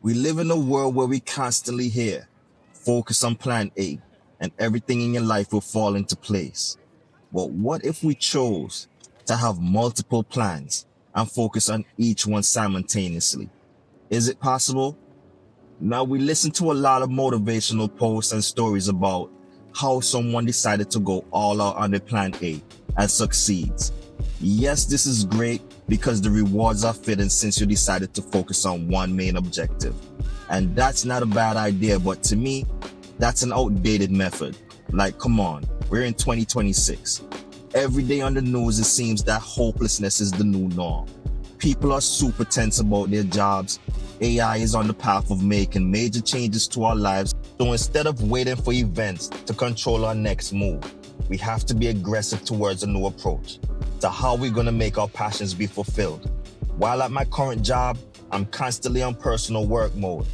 We live in a world where we constantly hear, focus on plan A, and everything in your life will fall into place. But what if we chose to have multiple plans and focus on each one simultaneously? Is it possible? Now, we listen to a lot of motivational posts and stories about how someone decided to go all out on their plan A and succeeds. Yes, this is great because the rewards are fitting since you decided to focus on one main objective. And that's not a bad idea, but to me, that's an outdated method. Like, come on, we're in 2026. Every day on the news, it seems that hopelessness is the new norm. People are super tense about their jobs. AI is on the path of making major changes to our lives. So instead of waiting for events to control our next move, we have to be aggressive towards a new approach to how we're going to make our passions be fulfilled. While at my current job, I'm constantly on personal work mode.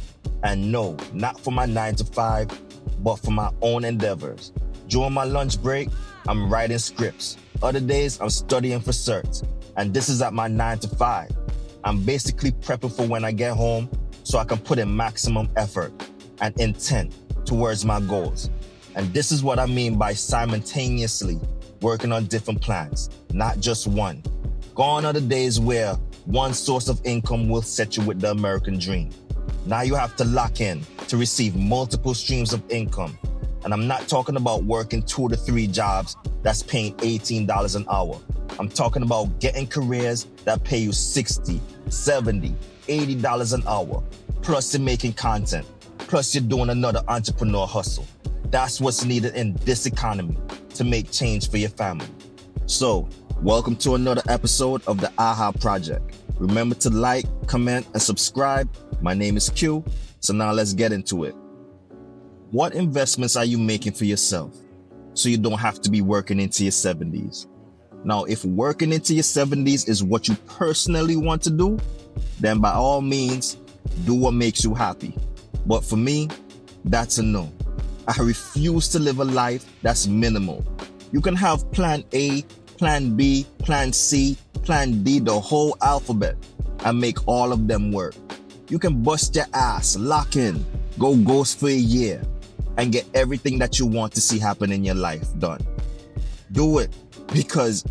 And no, not for my 9 to 5, but for my own endeavors. During my lunch break, I'm writing scripts. Other days, I'm studying for certs. And this is at my 9 to 5. I'm basically prepping for when I get home so I can put in maximum effort and intent towards my goals. And this is what I mean by simultaneously working on different plans, not just one. Gone are the days where one source of income will set you with the American dream. Now you have to lock in to receive multiple streams of income. And I'm not talking about working 2 to 3 jobs that's paying $18 an hour. I'm talking about getting careers that pay you $60, $70, $80 an hour. Plus you're making content. Plus you're doing another entrepreneur hustle. That's what's needed in this economy to make change for your family. So, welcome to another episode of the AHA Project. Remember to like, comment, and subscribe. My name is Q, so now let's get into it. What investments are you making for yourself so you don't have to be working into your 70s? Now, if working into your 70s is what you personally want to do, then by all means, do what makes you happy. But for me, that's a no. I refuse to live a life that's minimal. You can have plan A, plan B, plan C, plan D, the whole alphabet, and make all of them work. You can bust your ass, lock in, go ghost for a year, and get everything that you want to see happen in your life done. Do it, because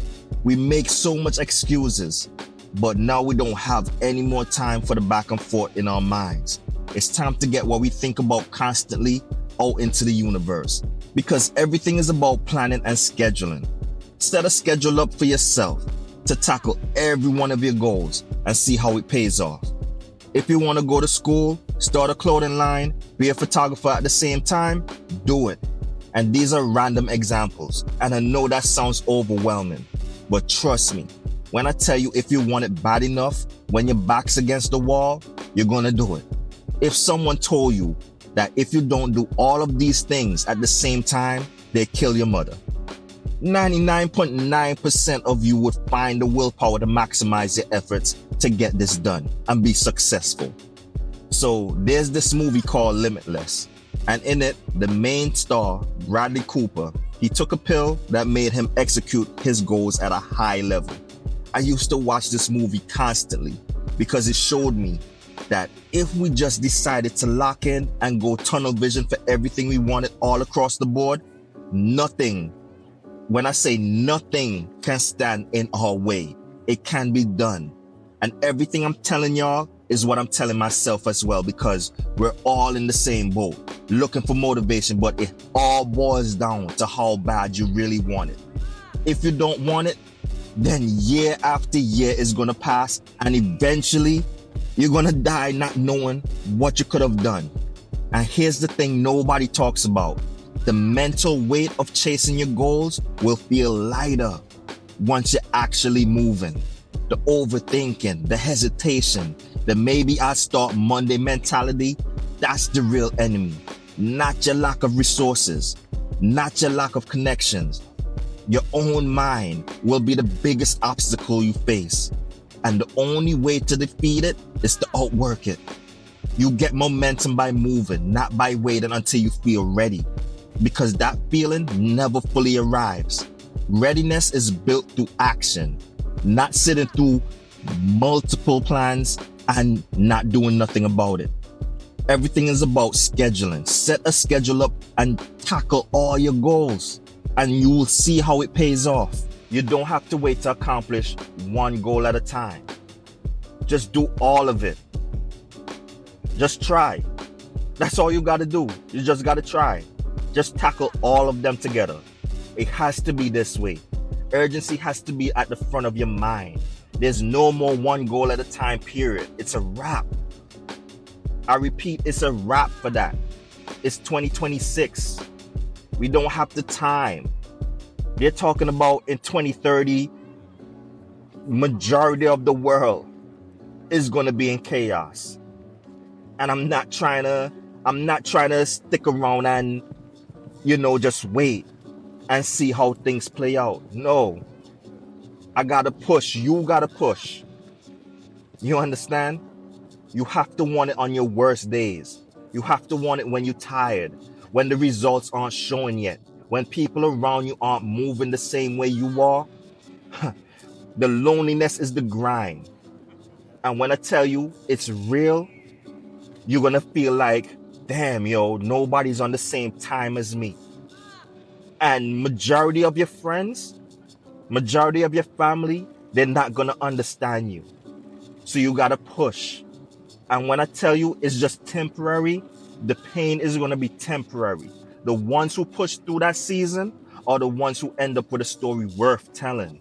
we make so much excuses, but now we don't have any more time for the back and forth in our minds. It's time to get what we think about constantly out into the universe, because everything is about planning and scheduling. Set a schedule up for yourself to tackle every one of your goals and see how it pays off. If you want to go to school, start a clothing line, be a photographer at the same time, do it. And these are random examples, and I know that sounds overwhelming, but trust me, when I tell you if you want it bad enough, when your back's against the wall, you're gonna do it. If someone told you that if you don't do all of these things at the same time, they kill your mother, 99.9% of you would find the willpower to maximize your efforts to get this done and be successful. So there's this movie called Limitless. And in it, the main star, Bradley Cooper, he took a pill that made him execute his goals at a high level. I used to watch this movie constantly because it showed me that if we just decided to lock in and go tunnel vision for everything we wanted all across the board, nothing, when I say nothing, can stand in our way. It can be done. And everything I'm telling y'all is what I'm telling myself as well, because we're all in the same boat, looking for motivation, but it all boils down to how bad you really want it. If you don't want it, then year after year is gonna pass, and eventually you're gonna die not knowing what you could have done. And here's the thing nobody talks about. The mental weight of chasing your goals will feel lighter once you're actually moving. The overthinking, the hesitation, the maybe I start Monday mentality, that's the real enemy. Not your lack of resources, not your lack of connections. Your own mind will be the biggest obstacle you face. And the only way to defeat it is to outwork it. You get momentum by moving, not by waiting until you feel ready, because that feeling never fully arrives. Readiness is built through action, not sitting through multiple plans and not doing nothing about it. Everything is about scheduling. Set a schedule up and tackle all your goals, and you will see how it pays off. You don't have to wait to accomplish one goal at a time. Just do all of it. Just try. That's all you got to do. You just got to try. Just tackle all of them together. It has to be this way. Urgency has to be at the front of your mind. There's no more one goal at a time, period. It's a wrap. I repeat, it's a wrap for that. It's 2026. We don't have the time. They're talking about in 2030, majority of the world is going to be in chaos. And I'm not trying to stick around and, just wait and see how things play out. No. I got to push. You got to push. You understand? You have to want it on your worst days. You have to want it when you're tired, when the results aren't showing yet, when people around you aren't moving the same way you are. The loneliness is the grind. And when I tell you it's real, you're going to feel like, damn, nobody's on the same time as me. And majority of your friends, majority of your family, they're not going to understand you. So you got to push. And when I tell you it's just temporary, the pain is going to be temporary. The ones who push through that season are the ones who end up with a story worth telling.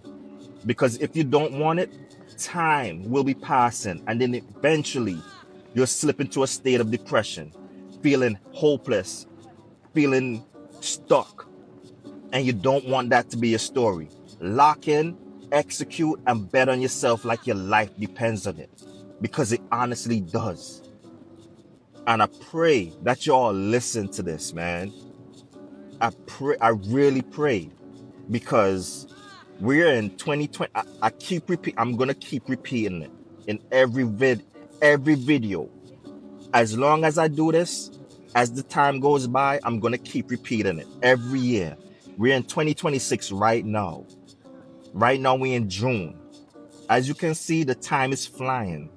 Because if you don't want it, time will be passing. And then eventually you'll slip into a state of depression, feeling hopeless, feeling stuck. And you don't want that to be your story. Lock in, execute, and bet on yourself like your life depends on it. Because it honestly does. And I pray that you all listen to this, man. I really pray, because we're in 2020. I'm gonna keep repeating it in every video. As long as I do this, as the time goes by, I'm gonna keep repeating it every year. We're in 2026 right now. Right now we're in June. As you can see, the time is flying.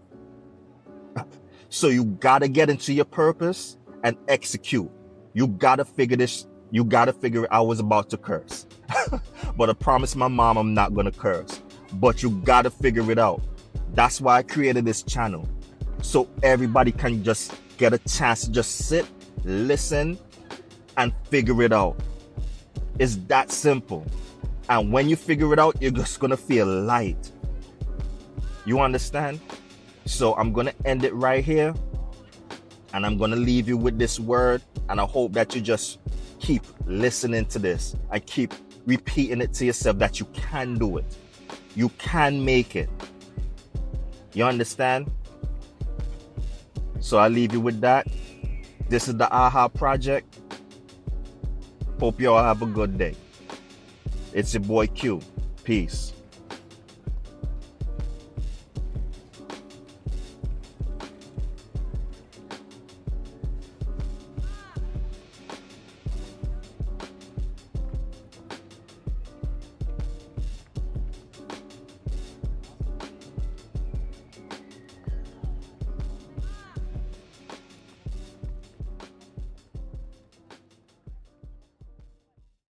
So you gotta get into your purpose and execute. You gotta figure this. You gotta figure it. I was about to curse, but I promised my mom I'm not gonna curse. But you gotta figure it out. That's why I created this channel, so everybody can just get a chance to just sit, listen, and figure it out. It's that simple. And when you figure it out, you're just gonna feel light. You understand? So I'm going to end it right here, and I'm going to leave you with this word, and I hope that you just keep listening to this and keep repeating it to yourself that you can do it. You can make it. You understand? So I'll leave you with that. This is the AHA Project. Hope you all have a good day. It's your boy Q. Peace.